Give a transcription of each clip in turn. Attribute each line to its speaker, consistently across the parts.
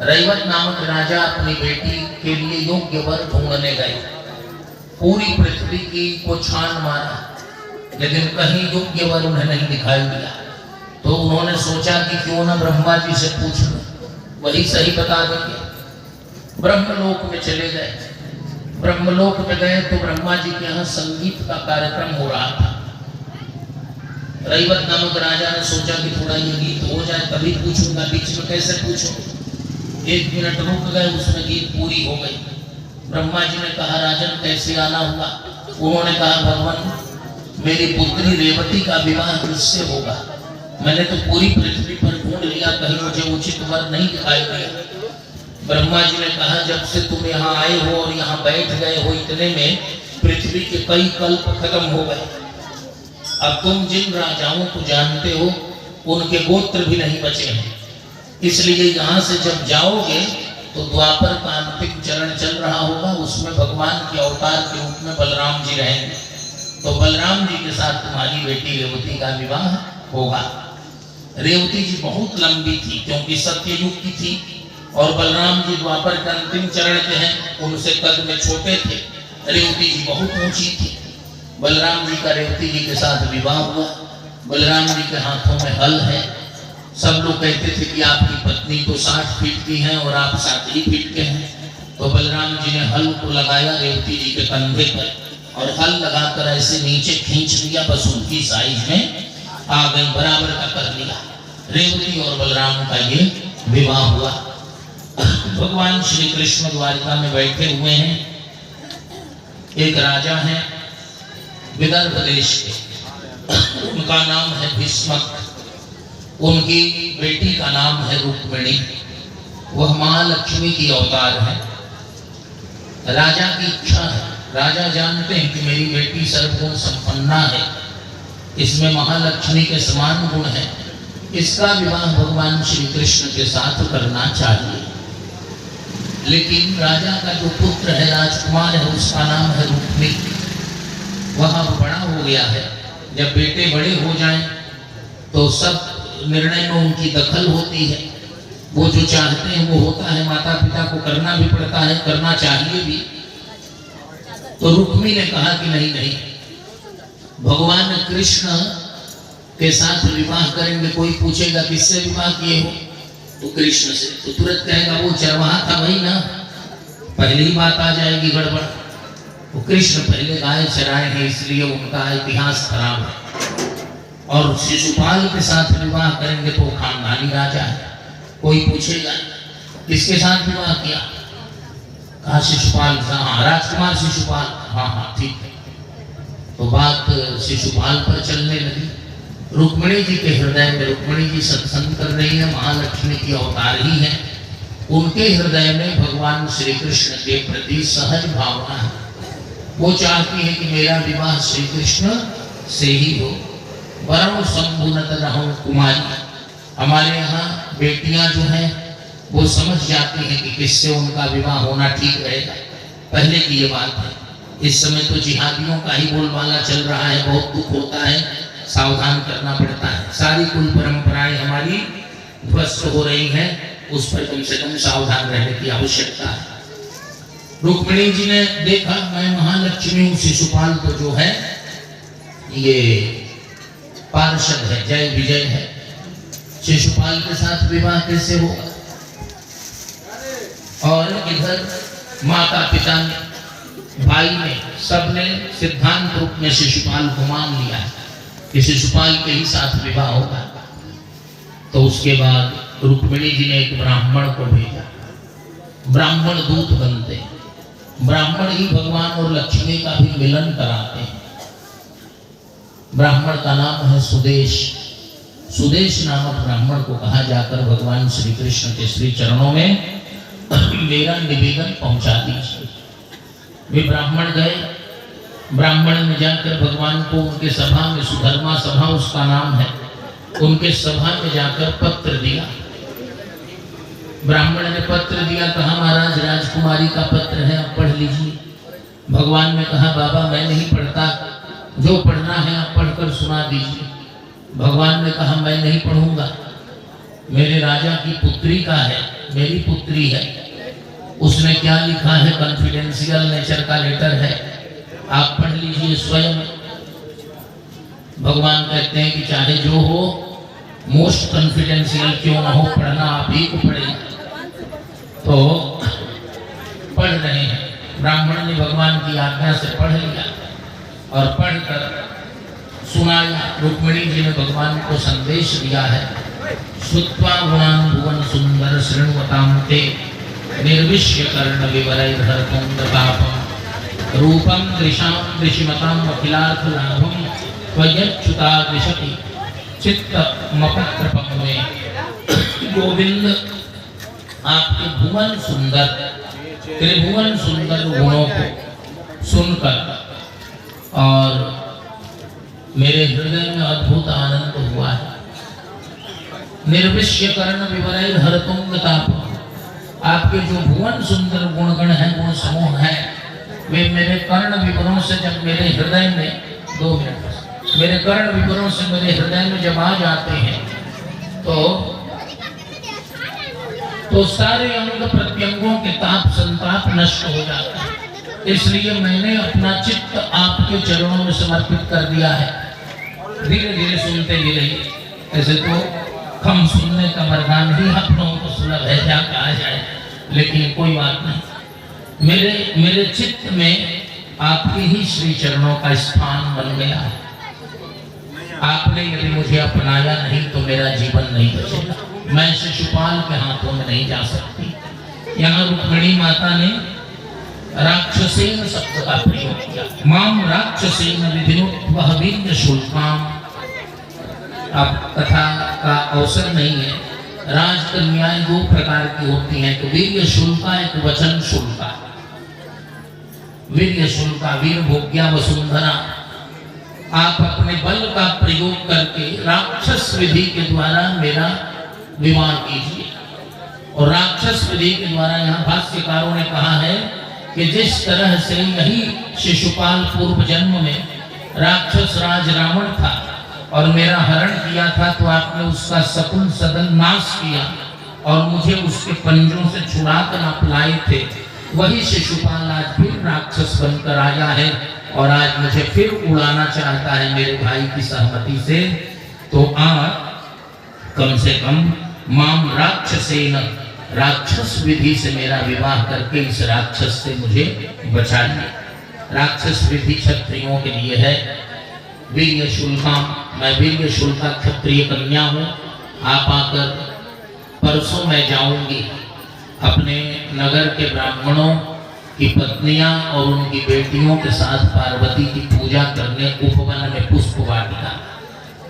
Speaker 1: रैवत नामक राजा अपनी बेटी के लिए योग्य वर ढूंढने गए। पूरी पृथ्वी की को छान मारा, लेकिन कहीं योग्य वर उन्हें नहीं दिखाई दिया। तो उन्होंने सोचा कि क्यों न ब्रह्मा जी से पूछ लो, वही सही बता देंगे। ब्रह्मलोक में चले गए। ब्रह्मलोक में गए तो ब्रह्मा जी के यहाँ संगीत का कार्यक्रम हो रहा था। रैवत नामक राजा ने सोचा कि थोड़ा ये गीत हो जाए तभी पूछूंगा, बीच में कैसे पूछूं। 1 मिनट रुक गए, उसमें गीत पूरी हो गई। ब्रह्मा जी ने कहा, राजन कैसे आना हुआ? उन्होंने कहा, भगवान मेरी पुत्री रेवती का विवाह किससे होगा? मैंने तो पूरी पृथ्वी पर ढूंढ लिया, कहीं मुझे उचित वर नहीं दिखाई दिया। ब्रह्मा जी ने कहा, जब से तुम यहाँ आए हो और यहाँ बैठ गए हो, इतने में पृथ्वी के कई कल्प खत्म हो गए। अब तुम जिन राजाओं को जानते हो उनके गोत्र भी नहीं बचे हैं। इसलिए यहाँ से जब जाओगे तो द्वापर का अंतिम चरण चल रहा होगा, उसमें भगवान के अवतार के रूप में बलराम जी रहेंगे। तो बलराम जी के साथ तुम्हारी बेटी रेवती का विवाह होगा। रेवती जी बहुत लंबी थी क्योंकि सत्ययुग की थी, और बलराम जी द्वापर के अंतिम चरण के हैं, उनसे कद में छोटे थे। रेवती जी बहुत ऊंची थी। बलराम जी का रेवती जी के साथ विवाह हुआ। बलराम जी के हाथों में हल है। सब लोग कहते थे कि आपकी पत्नी तो 60 फीट की है और आप 7 ही फीट के हैं। तो बलराम जी ने हल को लगाया रेवती जी के कंधे पर और हल लगाकर ऐसे नीचे खींच दिया, बस उनकी साइज में आ गई, बराबर का कर लिया। रेवती और बलराम का ये विवाह हुआ। भगवान श्री कृष्ण द्वारिका में बैठे हुए हैं। एक राजा है विदर्भ देश के, उनका नाम है भीष्मक। उनकी बेटी का नाम है रुक्मिणी। वह महालक्ष्मी की अवतार है। राजा की इच्छा है, राजा जानते हैं कि मेरी बेटी सर्वगुण संपन्ना है, इसमें महालक्ष्मी के समान गुण है, इसका विवाह भगवान श्री कृष्ण के साथ करना चाहिए। लेकिन राजा का जो पुत्र है, राजकुमार है, उसका नाम है रुक्मी। वह अब बड़ा हो गया है। जब बेटे बड़े हो जाएं तो सब निर्णय में उनकी दखल होती है। वो जो चाहते हैं वो होता है, माता पिता को करना भी पड़ता है, करना चाहिए भी। तो रुक्मी ने कहा कि नहीं नहीं, भगवान कृष्ण के साथ विवाह करेंगे। कोई पूछेगा किससे विवाह किए हो, तो कृष्ण से, तो तुरंत कहेगा वो चरवाहा था वही ना, पहली ही बात आ जाएगी गड़बड़। वो कृष्ण पहले गाय चराए हैं, इसलिए उनका इतिहास खराब है। और शिशुपाल के साथ विवाह करेंगे तो खानदानी राजा है। कोई पूछेगा किसके साथ विवाह किया, कहा शिशुपाल, हाँ राजकुमार शिशुपाल, हाँ हाँ ठीक है। तो बात शिशुपाल पर चलने लगी। रुक्मिणी जी के हृदय में, रुक्मिणी जी सत्संग कर रही है, महालक्ष्मी की अवतार ही है, उनके हृदय में भगवान श्री कृष्ण के प्रति सहज भावना है। वो चाहती है कि मेरा विवाह श्री कृष्ण से ही हो। वरौ संभुनत रहूं कुमारी। हमारे यहाँ बेटियां जो हैं वो समझ जाती हैं कि किससे उनका विवाह होना ठीक रहेगा। पहले की ये बात है। इस समय तो जिहादियों का ही बोलबाला चल रहा है, बहुत दुख होता है, सावधान करना पड़ता है। सारी कुल परंपराएं हमारी ध्वस्त हो रही हैं, उस पर कम से कम सावधान रहने की आवश्यकता है। रुक्मिणी जी ने देखा मैं महालक्ष्मी हूँ, शिशुपाल तो जो है ये पार्षद है, जय विजय है, शिशुपाल के साथ विवाह कैसे होगा। और इधर माता पिता ने, भाई ने, सबने सिद्धांत रूप में शिशुपाल को मान लिया कि शिशुपाल के ही साथ विवाह होगा। तो उसके बाद रुक्मिणी जी ने एक ब्राह्मण को भेजा। ब्राह्मण दूत बनते हैं, ब्राह्मण ही भगवान और लक्ष्मी का भी मिलन कराते हैं। ब्राह्मण का नाम है सुदेश। सुदेश नामक ब्राह्मण को कहा जाकर भगवान श्री कृष्ण के श्री चरणों में मेरा निवेदन पहुंचा दीजिए। वे ब्राह्मण गए। ब्राह्मण ने जाकर भगवान को उनके सभा में, सुधर्मा सभा उसका नाम है, उनके सभा में जाकर पत्र दिया। ब्राह्मण ने पत्र दिया, कहा महाराज राजकुमारी का पत्र है, आप पढ़ लीजिए। भगवान ने कहा बाबा मैं नहीं पढ़ता, जो पढ़ना है आप पढ़कर सुना दीजिए। भगवान ने कहा मैं नहीं पढ़ूंगा, मेरे राजा की पुत्री का है, मेरी पुत्री है, उसने क्या लिखा है, कॉन्फिडेंशियल नेचर का लेटर है, आप पढ़ लीजिए स्वयं। भगवान कहते हैं कि चाहे जो हो, मोस्ट कॉन्फिडेंशियल क्यों ना हो, पढ़ना आप ही को पड़ेगा। तो पढ़ रहे हैं, ब्राह्मण ने भगवान की आज्ञा से पढ़ लिया और पढ़कर सुनाया। रुक्मिणी जी ने भगवान को संदेश दिया है, श्रुत्वा गुणान् भुवन सुंदर शृण्वतां ते निर्विश्य कर्ण विवरैर्हरतुण्डपापं रूपं दृशां दृशिमताम् अखिलार्थ लाभं त्वयच्युता दृशति चित्तमपत्रपं मे। गोविंद, आपके भुवन सुंदर, त्रिभुवन सुंदर गुणों को सुनकर और मेरे हृदय में अद्भुत आनंद हुआ है। निर्विश्य कर्ण विवरैर्हरतुण्डपापं, आपके जो भुवन सुंदर गुणगण हैं, गुण समूह हैं, वे मेरे कर्ण विवरों से जब मेरे हृदय में, 2 मिनट, मेरे कर्ण विवरों से मेरे हृदय में जब आ जाते हैं तो सारे अंग प्रत्यंगों के ताप संताप नष्ट हो जाते हैं। इसलिए मैंने अपना चित्त आपके चरणों में समर्पित कर दिया है। धीरे धीरे सुनते ही रहिए, ऐसे तो कम सुनने का वरदान ही आप लोगों को सुलभ है, क्या कहा जाए, लेकिन कोई बात नहीं। मेरे चित्त में आपके ही श्री चरणों का स्थान बन गया है। आपने यदि मुझे अपनाया नहीं तो मेरा जीवन नहीं बचेगा। मैं शिशुपाल के हाथों में नहीं जा सकती। यहाँ रुक्मिणी माता ने राक्षसेन शब्द का प्रयोग किया। माम राक्षसेन विधिनुत्वह वीर्य शुल्काम। अब कथा का अवसर नहीं है। राजकन्याएं 2 प्रकार की होती हैं, तो वीर्य शुल्का, एक वचन शुल्का। वीर्य शुल्का, वीर भोग्या वसुंधरा। आप अपने बल का प्रयोग करके राक्षस विधि के द्वारा मेरा विवाह कीजिए। और राक्षस विधि के द्वारा यहाँ भाष्यकारों ने कहा है कि जिस तरह से यही शिशुपाल पूर्व जन्म में राक्षस राज रावण था और मेरा हरण किया था, तो आपने उसका सकुल सदन नाश किया और मुझे उसके पंजों से छुड़ा कर आप लाए थे। वही शिशुपाल आज फिर राक्षस बनकर आया है और आज मुझे फिर उड़ाना चाहता है मेरे भाई की सहमति से। तो आप कम से कम माम राक्षसेन, राक्षस विधि से मेरा विवाह करके इस राक्षस से मुझे बचाइए। राक्षस विधि क्षत्रियों के लिए है। वीर्य शुल्का, मैं वीर्य शुल्का क्षत्रिय कन्या हूँ। आप आकर, परसों मैं जाऊंगी अपने नगर के ब्राह्मणों की पत्नियां और उनकी बेटियों के साथ पार्वती की पूजा करने उपवन में पुष्प वाटिका।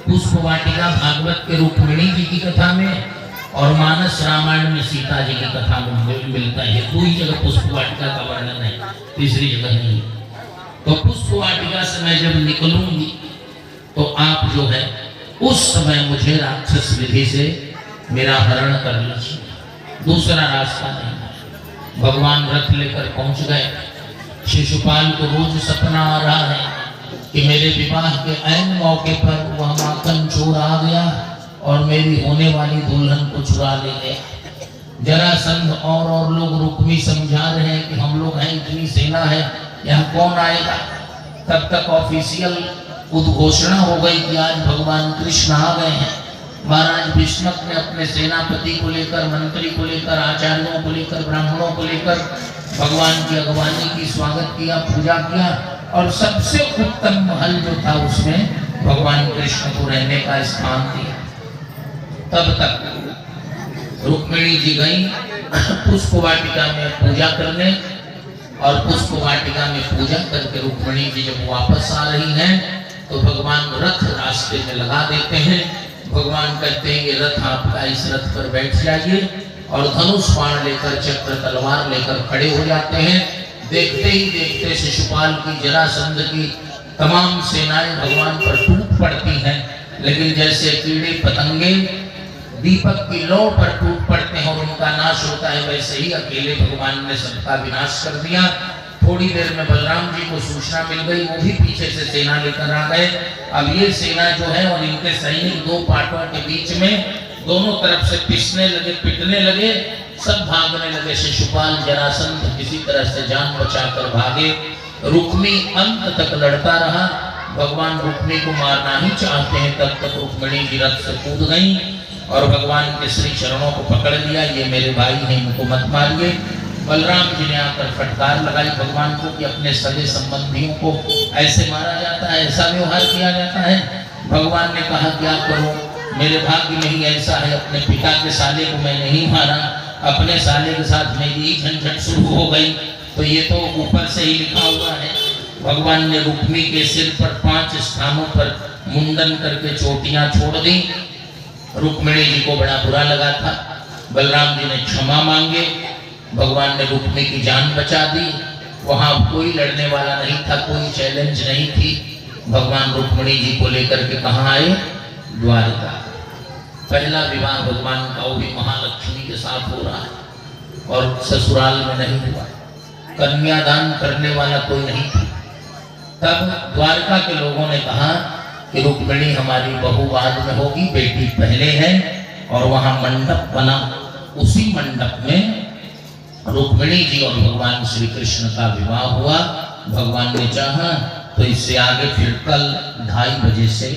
Speaker 1: पुष्प वाटिका भागवत के रुक्मिणी जी की कथा में और मानस रामायण में सीता जी की कथा में मिलता है। 2 ही जगह पुष्प वाटिका का वर्णन है, तीसरी जगह नहीं। तो पुष्प वाटिका से मैं जब निकलूंगी तो आप जो है उस समय मुझे राक्षस विधि से मेरा हरण कर लीजिए, दूसरा रास्ता नहीं। भगवान रथ लेकर पहुंच गए। शिशुपाल को रोज सपना आ रहा है कि मेरे विवाह के ऐन मौके पर वह माखन चोर आ गया और मेरी होने वाली दुल्हन को चुरा ले गया। जरासंध और लोग रुक्मी समझा रहे हैं कि हम लोग हैं, इतनी सेना है, यहाँ कौन आएगा। तब तक ऑफिशियल उद्घोषणा हो गई कि आज भगवान कृष्ण आ गए हैं। महाराज भीष्मक ने अपने सेनापति को लेकर, मंत्री को लेकर, आचार्यों को लेकर, ब्राह्मणों को लेकर भगवान की अगवानी की, स्वागत किया, पूजा किया और सबसे उत्तम महल जो था उसमें भगवान कृष्ण को रहने का स्थान दिया। तब तक रुक्मिणी जी गई पुष्प वाटिका में पूजा करने और पुष्प वाटिका में पूजा करके रुक्मिणी जी जब वापस आ रही हैं तो भगवान रथ रास्ते में लगा देते हैं। भगवान कहते हैं ये रथ आपका, इस रथ पर बैठ जाइए और धनुष बाण लेकर, चक्र तलवार लेकर खड़े हो जाते हैं। देखते ही देखते शिशुपाल की, जरासंध की तमाम सेनाएं भगवान पर टूट पड़ती हैं। लेकिन जैसे कीड़े पतंगे दीपक की लौ पर टूट पड़ते हैं और उनका नाश होता है, वैसे ही अकेले भगवान ने सबका विनाश कर दिया। थोड़ी देर में बलराम जी को सूचना मिल गई, वो भी पीछे से सेना लेकर आ गए। अब ये सेना जो है और इनके सैनिक 2 पाटों के बीच में दोनों तरफ से पिसने लगे, पिटने लगे। सब भागने लगे। शिशुपाल जरासंध किसी तरह से जान बचाकर भागे। रुक्मी अंत तक लड़ता रहा। भगवान रुक्मी को मारना ही चाहते हैं, तब तक रुक्मिणी जी रथ से कूद गई और भगवान के श्री चरणों को पकड़ लिया। ये मेरे भाई हैं, इनको मत मारिए। बलराम जी ने आकर फटकार लगाई भगवान को कि अपने सगे संबंधियों को ऐसे मारा जाता है, ऐसा व्यवहार किया जाता है। भगवान ने कहा क्या करूं, मेरे भाग्य में ही ऐसा है, अपने पिता के साले को मैं नहीं मारा, अपने साले के साथ मेरी ही झंझट शुरू हो गई। तो ये तो ऊपर से ही लिखा हुआ है। भगवान ने रुक्मी के सिर पर 5 स्थानों पर मुंडन करके चोटियां छोड़ दी। रुक्मिणी जी को बड़ा बुरा लगा था। बलराम जी ने क्षमा मांगे। भगवान ने रुक्मी की जान बचा दी। वहां कोई लड़ने वाला नहीं था, कोई चैलेंज नहीं थी। भगवान रुक्मिणी जी को लेकर के कहाँ आए? द्वारका। पहला विवाह भगवान का वो भी महालक्ष्मी के साथ हो रहा है और ससुराल में नहीं हुआ। कन्यादान करने वाला कोई नहीं था। तब द्वारका के लोगों ने कहा कि रुक्मिणी हमारी बहू बाद में होगी, बेटी पहले है। और वहां मंडप बना, उसी मंडप में रुक्मिणी जी और भगवान श्री कृष्ण का विवाह हुआ। भगवान ने चाहा तो इससे आगे फिर कल 2:30 बजे से